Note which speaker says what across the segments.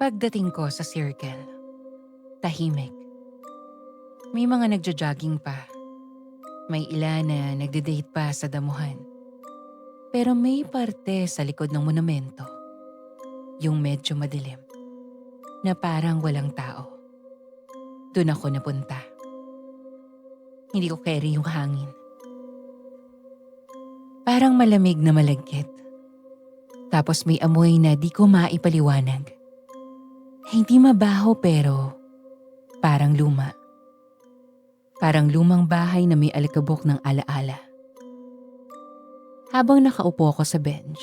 Speaker 1: Pagdating ko sa circle, tahimik. May mga nagja-jogging pa. May ilan na nagde-date pa sa damuhan. Pero may parte sa likod ng monumento, yung medyo madilim, na parang walang tao. Doon ako napunta. Hindi ko carry yung hangin. Parang malamig na malagkit. Tapos may amoy na di ko maipaliwanag. Hindi mabaho pero parang luma. Parang lumang bahay na may alikabok ng alaala. Habang nakaupo ako sa bench,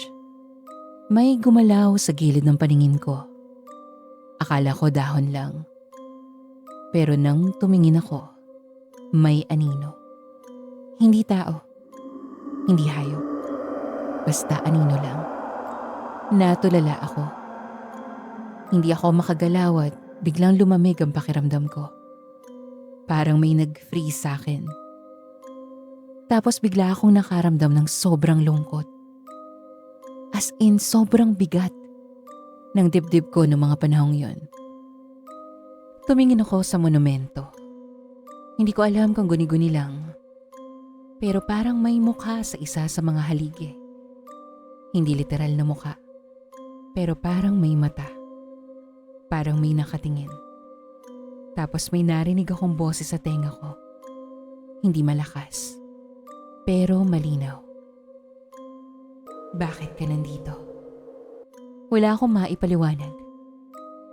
Speaker 1: may gumalaw sa gilid ng paningin ko. Akala ko dahon lang. Pero nang tumingin ako, may anino. Hindi tao. Hindi hayop. Basta anino lang. Natulala ako. Hindi ako makagalaw at biglang lumamig ang pakiramdam ko. Parang may nag-freeze sa akin. Tapos bigla akong nakaramdam ng sobrang lungkot. As in, sobrang bigat ng dibdib ko noong mga panahong yon. Tumingin ako sa monumento. Hindi ko alam kung guni-guni lang. Pero parang may mukha sa isa sa mga haligi. Hindi literal na mukha. Pero parang may mata. Parang may nakatingin. Tapos may narinig akong boses sa tenga ko. Hindi malakas. Pero malinaw. Bakit ka nandito? Wala akong maipaliwanag.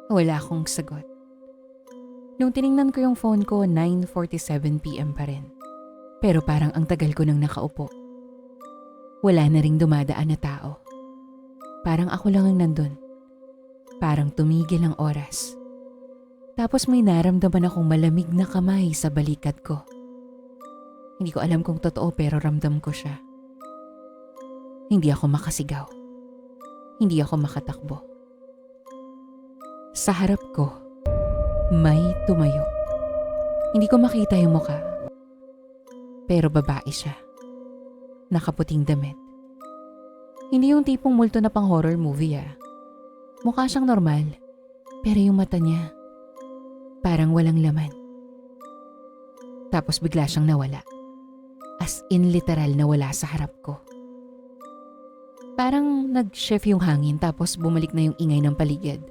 Speaker 1: Wala akong sagot. Nung tiningnan ko yung phone ko, 9:47 PM pa rin. Pero parang ang tagal ko nang nakaupo. Wala na ring dumadaan na tao. Parang ako lang ang nandun. Parang tumigil ang oras. Tapos may naramdaman akong malamig na kamay sa balikat ko. Hindi ko alam kung totoo pero ramdam ko siya. Hindi ako makasigaw. Hindi ako makatakbo. Sa harap ko, may tumayo. Hindi ko makita yung mukha. Pero babae siya. Nakaputing damit. Hindi yung tipong multo na pang horror movie Mukha siyang normal. Pero yung mata niya, parang walang laman. Tapos bigla siyang nawala. As in literal nawala sa harap ko. Parang nag-shift yung hangin tapos bumalik na yung ingay ng paligid.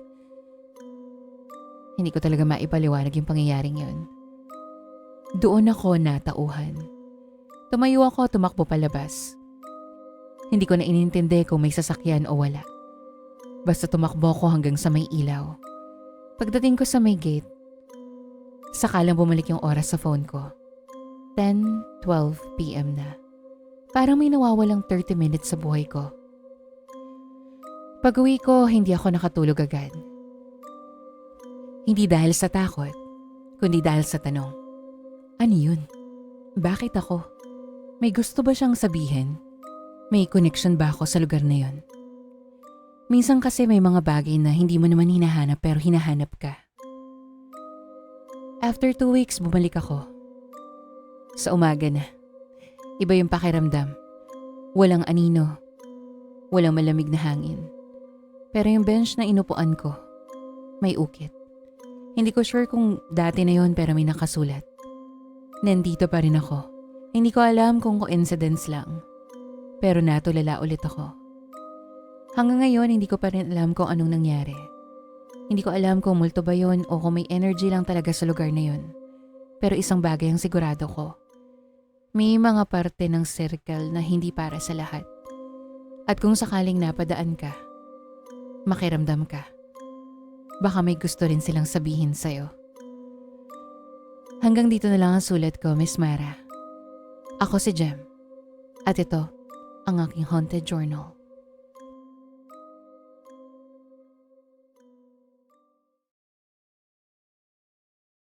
Speaker 1: Hindi ko talaga maipaliwanag yung pangyayaring yun. Doon ako natauhan. Tumayo ako, tumakbo palabas. Hindi ko na inintindi kung may sasakyan o wala. Basta tumakbo ako hanggang sa may ilaw. Pagdating ko sa may gate, sakalang bumalik yung oras sa phone ko. 10:12 PM na. Parang may nawawalang 30 minutes sa buhay ko. Pag-uwi ko, hindi ako nakatulog agad. Hindi dahil sa takot, kundi dahil sa tanong. Ano yun? Bakit ako? May gusto ba siyang sabihin? May connection ba ako sa lugar na yun? Minsan kasi may mga bagay na hindi mo naman hinahanap pero hinahanap ka. After 2 weeks, bumalik ako. Sa umaga na. Iba yung pakiramdam. Walang anino. Walang malamig na hangin. Pero yung bench na inupuan ko, may ukit. Hindi ko sure kung dati na yon pero may nakasulat. Nandito pa rin ako. Hindi ko alam kung coincidence lang. Pero natulala ulit ako. Hanggang ngayon, hindi ko pa rin alam kung anong nangyari. Hindi ko alam kung multo ba yun o kung may energy lang talaga sa lugar na yun. Pero isang bagay ang sigurado ko. May mga parte ng circle na hindi para sa lahat. At kung sakaling napadaan ka, makiramdam ka. Baka may gusto rin silang sabihin sa'yo. Hanggang dito na lang ang sulat ko, Miss Mara. Ako si Jem. At ito, ang aking haunted journal.